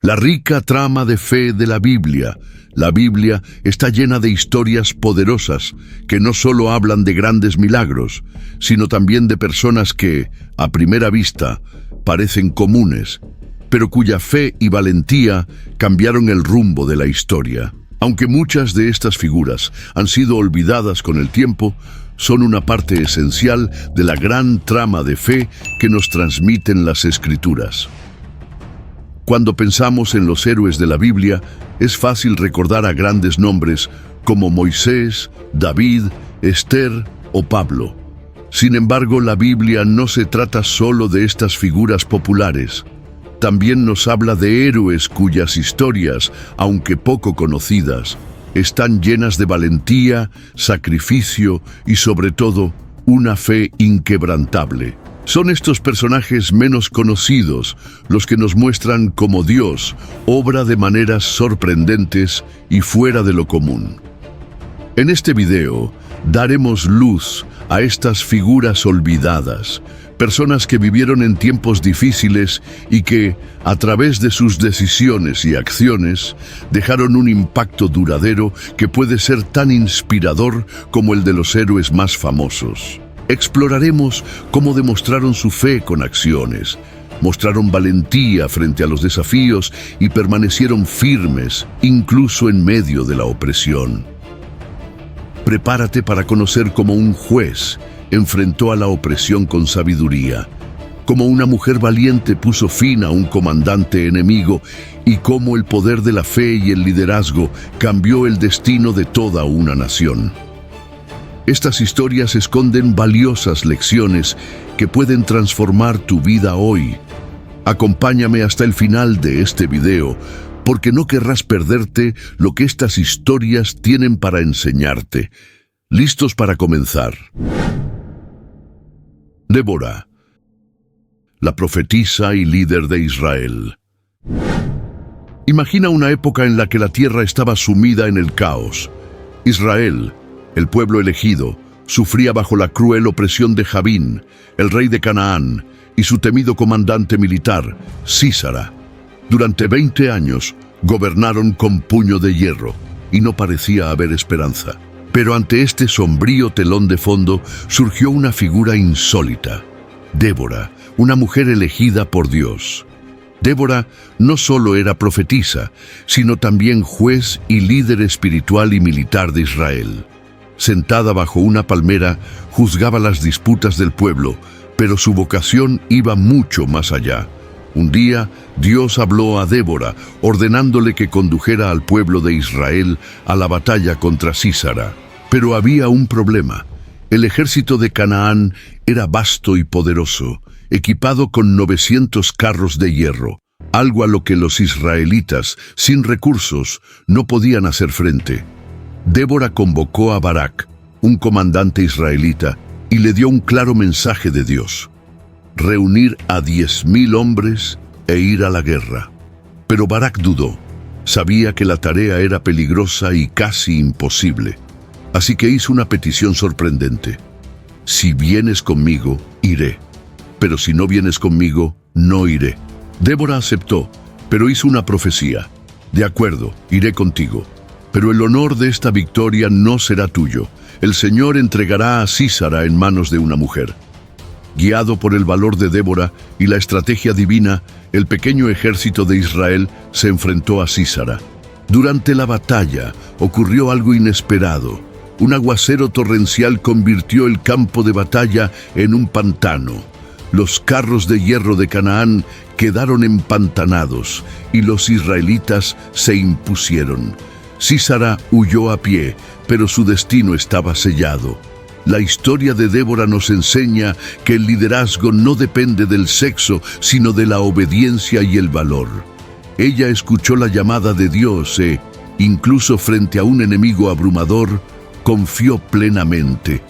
La rica trama de fe de la Biblia. La Biblia está llena de historias poderosas que no solo hablan de grandes milagros, sino también de personas que, a primera vista, parecen comunes, pero cuya fe y valentía cambiaron el rumbo de la historia. Aunque muchas de estas figuras han sido olvidadas con el tiempo, son una parte esencial de la gran trama de fe que nos transmiten las Escrituras. Cuando pensamos en los héroes de la Biblia, es fácil recordar a grandes nombres como Moisés, David, Esther o Pablo. Sin embargo, la Biblia no se trata solo de estas figuras populares. También nos habla de héroes cuyas historias, aunque poco conocidas, están llenas de valentía, sacrificio y, sobre todo, una fe inquebrantable. Son estos personajes menos conocidos los que nos muestran cómo Dios obra de maneras sorprendentes y fuera de lo común. En este video daremos luz a estas figuras olvidadas, personas que vivieron en tiempos difíciles y que, a través de sus decisiones y acciones, dejaron un impacto duradero que puede ser tan inspirador como el de los héroes más famosos. Exploraremos cómo demostraron su fe con acciones, mostraron valentía frente a los desafíos y permanecieron firmes, incluso en medio de la opresión. Prepárate para conocer cómo un juez enfrentó a la opresión con sabiduría, cómo una mujer valiente puso fin a un comandante enemigo y cómo el poder de la fe y el liderazgo cambió el destino de toda una nación. Estas historias esconden valiosas lecciones que pueden transformar tu vida hoy. Acompáñame hasta el final de este video, porque no querrás perderte lo que estas historias tienen para enseñarte. ¿Listos para comenzar? Débora, la profetisa y líder de Israel. Imagina una época en la que la tierra estaba sumida en el caos. Israel, el pueblo elegido, sufría bajo la cruel opresión de Jabín, el rey de Canaán, y su temido comandante militar, Sísara. Durante 20 años gobernaron con puño de hierro, y no parecía haber esperanza. Pero ante este sombrío telón de fondo surgió una figura insólita: Débora, una mujer elegida por Dios. Débora no solo era profetisa, sino también juez y líder espiritual y militar de Israel. Sentada bajo una palmera, juzgaba las disputas del pueblo, pero su vocación iba mucho más allá. Un día, Dios habló a Débora, ordenándole que condujera al pueblo de Israel a la batalla contra Sísara. Pero había un problema. El ejército de Canaán era vasto y poderoso, equipado con 900 carros de hierro, algo a lo que los israelitas, sin recursos, no podían hacer frente. Débora convocó a Barak, un comandante israelita, y le dio un claro mensaje de Dios: reunir a 10,000 hombres e ir a la guerra. Pero Barak dudó. Sabía que la tarea era peligrosa y casi imposible. Así que hizo una petición sorprendente: si vienes conmigo, iré. Pero si no vienes conmigo, no iré. Débora aceptó, pero hizo una profecía: de acuerdo, iré contigo. Pero el honor de esta victoria no será tuyo. El Señor entregará a Sísara en manos de una mujer. Guiado por el valor de Débora y la estrategia divina, el pequeño ejército de Israel se enfrentó a Sísara. Durante la batalla ocurrió algo inesperado. Un aguacero torrencial convirtió el campo de batalla en un pantano. Los carros de hierro de Canaán quedaron empantanados y los israelitas se impusieron. Sísara huyó a pie, pero su destino estaba sellado. La historia de Débora nos enseña que el liderazgo no depende del sexo, sino de la obediencia y el valor. Ella escuchó la llamada de Dios e, incluso frente a un enemigo abrumador, confió plenamente.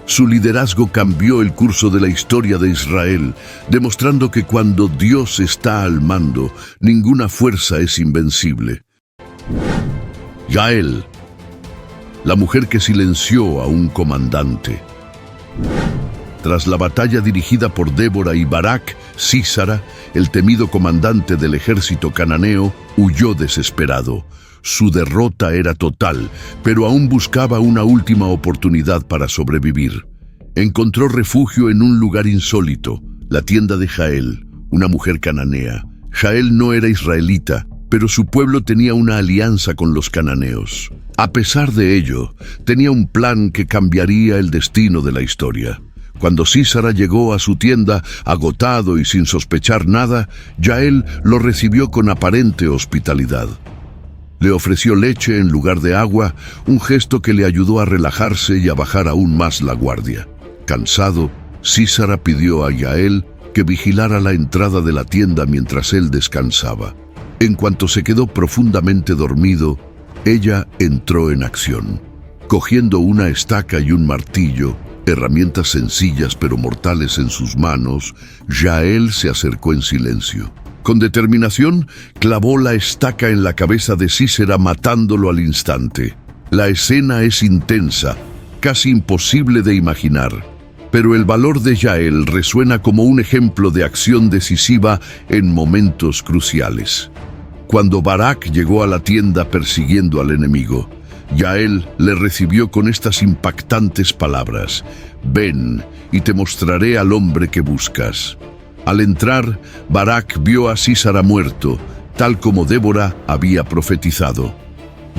Su liderazgo cambió el curso de la historia de Israel, demostrando que cuando Dios está al mando, ninguna fuerza es invencible. Yael, la mujer que silenció a un comandante. Tras la batalla dirigida por Débora y Barak, Sísara, el temido comandante del ejército cananeo, huyó desesperado. Su derrota era total, pero aún buscaba una última oportunidad para sobrevivir. Encontró refugio en un lugar insólito, la tienda de Jael, una mujer cananea. Jael no era israelita, pero su pueblo tenía una alianza con los cananeos. A pesar de ello, tenía un plan que cambiaría el destino de la historia. Cuando Sísara llegó a su tienda, agotado y sin sospechar nada, Jael lo recibió con aparente hospitalidad. Le ofreció leche en lugar de agua, un gesto que le ayudó a relajarse y a bajar aún más la guardia. Cansado, Sísara pidió a Jael que vigilara la entrada de la tienda mientras él descansaba. En cuanto se quedó profundamente dormido, ella entró en acción. Cogiendo una estaca y un martillo, herramientas sencillas pero mortales en sus manos, Jael se acercó en silencio. Con determinación, clavó la estaca en la cabeza de Sísera, matándolo al instante. La escena es intensa, casi imposible de imaginar, pero el valor de Jael resuena como un ejemplo de acción decisiva en momentos cruciales. Cuando Barak llegó a la tienda persiguiendo al enemigo, Jael le recibió con estas impactantes palabras: «Ven, y te mostraré al hombre que buscas». Al entrar, Barak vio a Sísara muerto, tal como Débora había profetizado.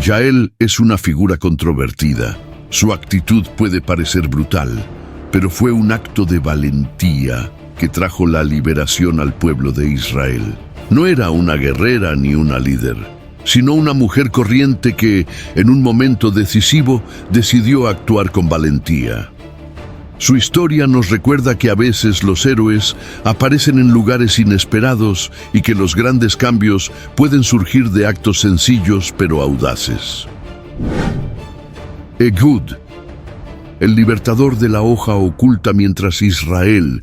Jael es una figura controvertida. Su actitud puede parecer brutal, pero fue un acto de valentía que trajo la liberación al pueblo de Israel. No era una guerrera ni una líder, sino una mujer corriente que, en un momento decisivo, decidió actuar con valentía. Su historia nos recuerda que a veces los héroes aparecen en lugares inesperados y que los grandes cambios pueden surgir de actos sencillos pero audaces. Ehud, el libertador de la hoja oculta mientras Israel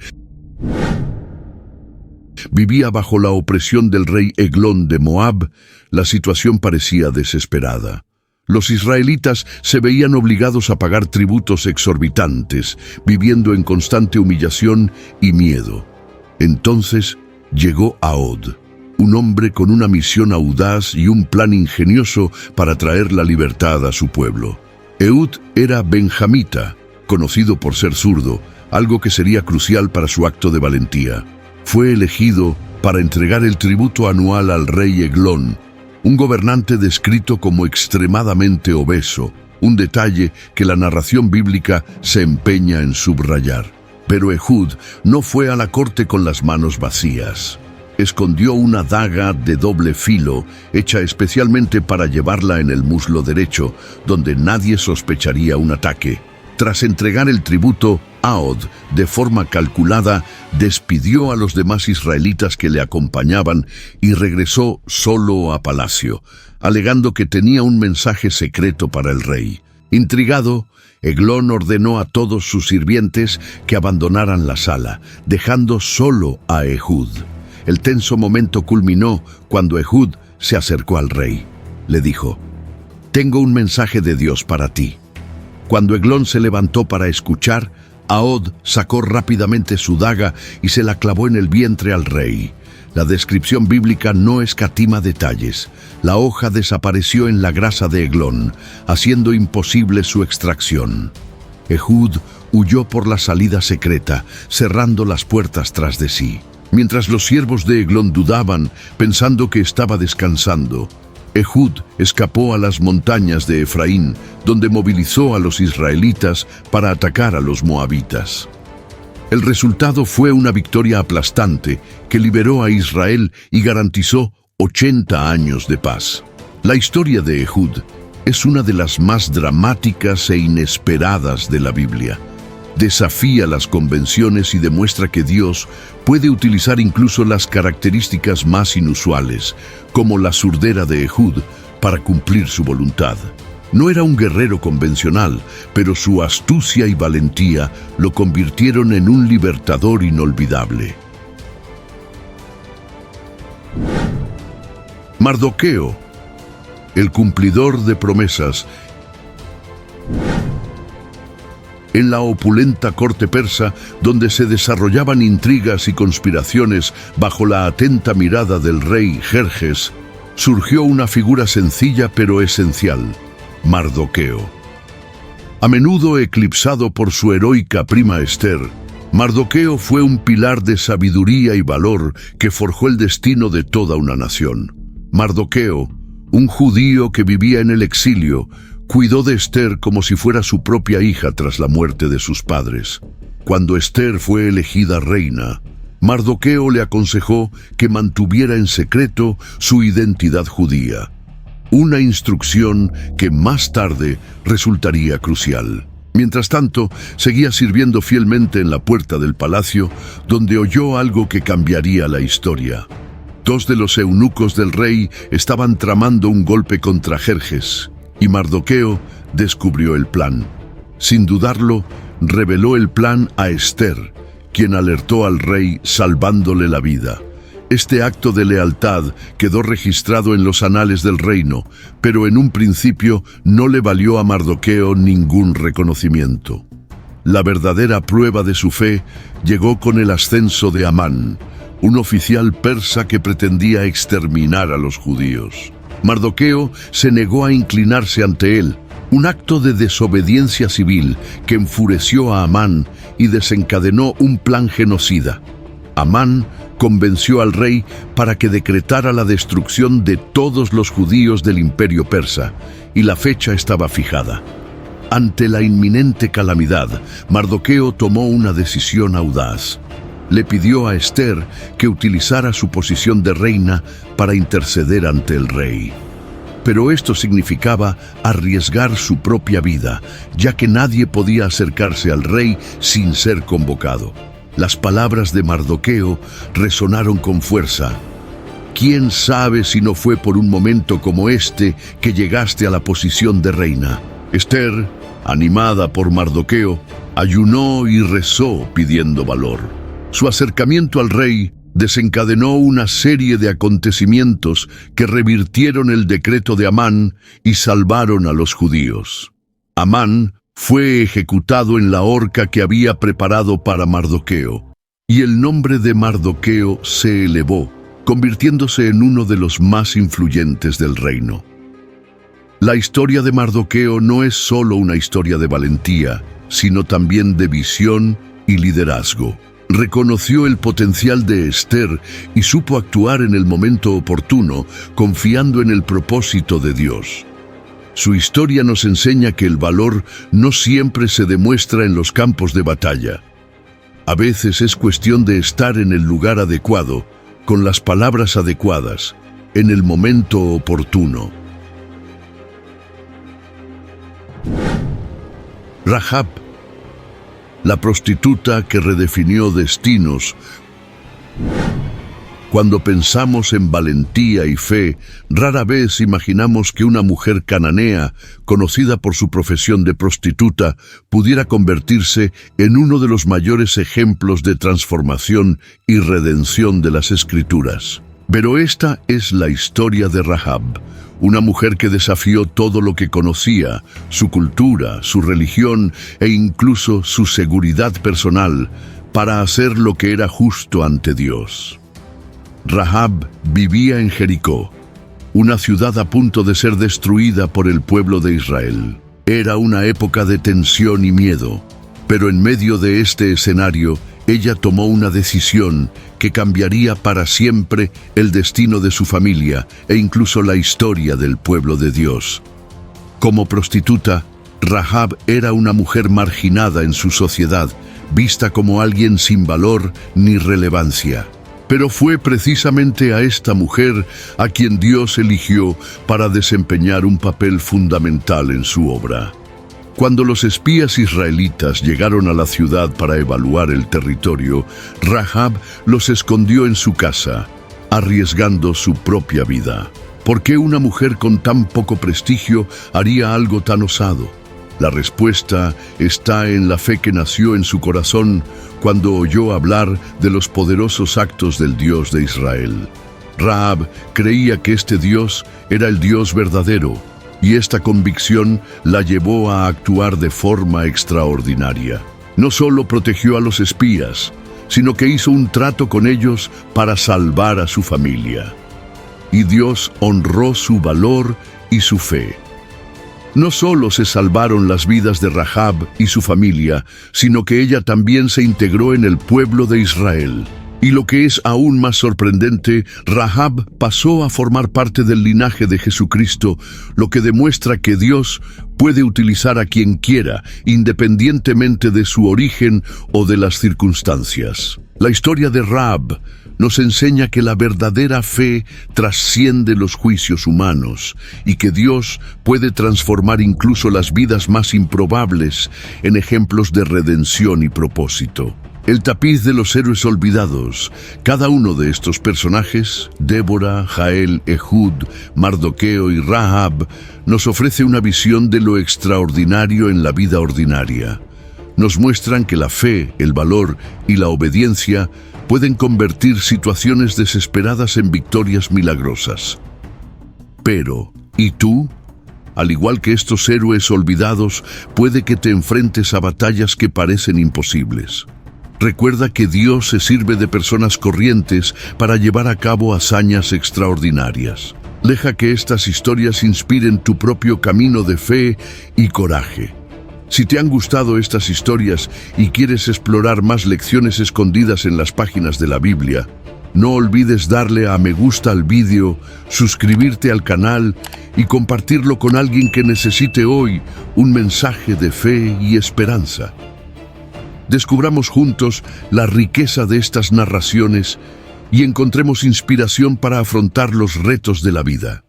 vivía bajo la opresión del rey Eglón de Moab, la situación parecía desesperada. Los israelitas se veían obligados a pagar tributos exorbitantes, viviendo en constante humillación y miedo. Entonces llegó Ehud, un hombre con una misión audaz y un plan ingenioso para traer la libertad a su pueblo. Ehud era benjamita, conocido por ser zurdo, algo que sería crucial para su acto de valentía. Fue elegido para entregar el tributo anual al rey Eglón, un gobernante descrito como extremadamente obeso, un detalle que la narración bíblica se empeña en subrayar. Pero Ehud no fue a la corte con las manos vacías. Escondió una daga de doble filo, hecha especialmente para llevarla en el muslo derecho, donde nadie sospecharía un ataque. Tras entregar el tributo, Ehud, de forma calculada, despidió a los demás israelitas que le acompañaban y regresó solo a palacio, alegando que tenía un mensaje secreto para el rey. Intrigado, Eglón ordenó a todos sus sirvientes que abandonaran la sala, dejando solo a Ehud. El tenso momento culminó cuando Ehud se acercó al rey. Le dijo: «Tengo un mensaje de Dios para ti». Cuando Eglón se levantó para escuchar, Ehud sacó rápidamente su daga y se la clavó en el vientre al rey. La descripción bíblica no escatima detalles. La hoja desapareció en la grasa de Eglón, haciendo imposible su extracción. Ehud huyó por la salida secreta, cerrando las puertas tras de sí. Mientras los siervos de Eglón dudaban, pensando que estaba descansando, Ehud escapó a las montañas de Efraín, donde movilizó a los israelitas para atacar a los moabitas. El resultado fue una victoria aplastante que liberó a Israel y garantizó 80 años de paz. La historia de Ehud es una de las más dramáticas e inesperadas de la Biblia. Desafía las convenciones y demuestra que Dios puede utilizar incluso las características más inusuales, como la surdera de Ehud, para cumplir su voluntad. No era un guerrero convencional, pero su astucia y valentía lo convirtieron en un libertador inolvidable. Mardoqueo, el cumplidor de promesas. En la opulenta corte persa, donde se desarrollaban intrigas y conspiraciones bajo la atenta mirada del rey Jerjes, surgió una figura sencilla pero esencial: Mardoqueo. A menudo eclipsado por su heroica prima Esther, Mardoqueo fue un pilar de sabiduría y valor que forjó el destino de toda una nación. Mardoqueo, un judío que vivía en el exilio, cuidó de Esther como si fuera su propia hija tras la muerte de sus padres. Cuando Esther fue elegida reina, Mardoqueo le aconsejó que mantuviera en secreto su identidad judía, una instrucción que más tarde resultaría crucial. Mientras tanto, seguía sirviendo fielmente en la puerta del palacio, donde oyó algo que cambiaría la historia. Dos de los eunucos del rey estaban tramando un golpe contra Jerjes, y Mardoqueo descubrió el plan. Sin dudarlo, reveló el plan a Esther, quien alertó al rey salvándole la vida. Este acto de lealtad quedó registrado en los anales del reino, pero en un principio no le valió a Mardoqueo ningún reconocimiento. La verdadera prueba de su fe llegó con el ascenso de Amán, un oficial persa que pretendía exterminar a los judíos. Mardoqueo se negó a inclinarse ante él, un acto de desobediencia civil que enfureció a Amán y desencadenó un plan genocida. Amán convenció al rey para que decretara la destrucción de todos los judíos del imperio persa, y la fecha estaba fijada. Ante la inminente calamidad, Mardoqueo tomó una decisión audaz. Le pidió a Esther que utilizara su posición de reina para interceder ante el rey. Pero esto significaba arriesgar su propia vida, ya que nadie podía acercarse al rey sin ser convocado. Las palabras de Mardoqueo resonaron con fuerza. ¿Quién sabe si no fue por un momento como este que llegaste a la posición de reina? Esther, animada por Mardoqueo, ayunó y rezó pidiendo valor. Su acercamiento al rey desencadenó una serie de acontecimientos que revirtieron el decreto de Amán y salvaron a los judíos. Amán fue ejecutado en la horca que había preparado para Mardoqueo, y el nombre de Mardoqueo se elevó, convirtiéndose en uno de los más influyentes del reino. La historia de Mardoqueo no es solo una historia de valentía, sino también de visión y liderazgo. Reconoció el potencial de Esther y supo actuar en el momento oportuno, confiando en el propósito de Dios. Su historia nos enseña que el valor no siempre se demuestra en los campos de batalla. A veces es cuestión de estar en el lugar adecuado, con las palabras adecuadas, en el momento oportuno. Rahab, la prostituta que redefinió destinos. Cuando pensamos en valentía y fe, rara vez imaginamos que una mujer cananea, conocida por su profesión de prostituta, pudiera convertirse en uno de los mayores ejemplos de transformación y redención de las Escrituras. Pero esta es la historia de Rahab, una mujer que desafió todo lo que conocía, su cultura, su religión e incluso su seguridad personal, para hacer lo que era justo ante Dios. Rahab vivía en Jericó, una ciudad a punto de ser destruida por el pueblo de Israel. Era una época de tensión y miedo, pero en medio de este escenario, ella tomó una decisión que cambiaría para siempre el destino de su familia e incluso la historia del pueblo de Dios. Como prostituta, Rahab era una mujer marginada en su sociedad, vista como alguien sin valor ni relevancia. Pero fue precisamente a esta mujer a quien Dios eligió para desempeñar un papel fundamental en su obra. Cuando los espías israelitas llegaron a la ciudad para evaluar el territorio, Rahab los escondió en su casa, arriesgando su propia vida. ¿Por qué una mujer con tan poco prestigio haría algo tan osado? La respuesta está en la fe que nació en su corazón cuando oyó hablar de los poderosos actos del Dios de Israel. Rahab creía que este Dios era el Dios verdadero, y esta convicción la llevó a actuar de forma extraordinaria. No solo protegió a los espías, sino que hizo un trato con ellos para salvar a su familia. y Dios honró su valor y su fe. No solo se salvaron las vidas de Rahab y su familia, sino que ella también se integró en el pueblo de Israel. Y lo que es aún más sorprendente, Rahab pasó a formar parte del linaje de Jesucristo, lo que demuestra que Dios puede utilizar a quien quiera, independientemente de su origen o de las circunstancias. La historia de Rahab nos enseña que la verdadera fe trasciende los juicios humanos y que Dios puede transformar incluso las vidas más improbables en ejemplos de redención y propósito. El tapiz de los héroes olvidados. Cada uno de estos personajes, Débora, Jael, Ehud, Mardoqueo y Rahab, nos ofrece una visión de lo extraordinario en la vida ordinaria. Nos muestran que la fe, el valor y la obediencia pueden convertir situaciones desesperadas en victorias milagrosas. Pero, ¿y tú? Al igual que estos héroes olvidados, puede que te enfrentes a batallas que parecen imposibles. Recuerda que Dios se sirve de personas corrientes para llevar a cabo hazañas extraordinarias. Deja que estas historias inspiren tu propio camino de fe y coraje. Si te han gustado estas historias y quieres explorar más lecciones escondidas en las páginas de la Biblia, no olvides darle a me gusta al vídeo, suscribirte al canal y compartirlo con alguien que necesite hoy un mensaje de fe y esperanza. Descubramos juntos la riqueza de estas narraciones y encontremos inspiración para afrontar los retos de la vida.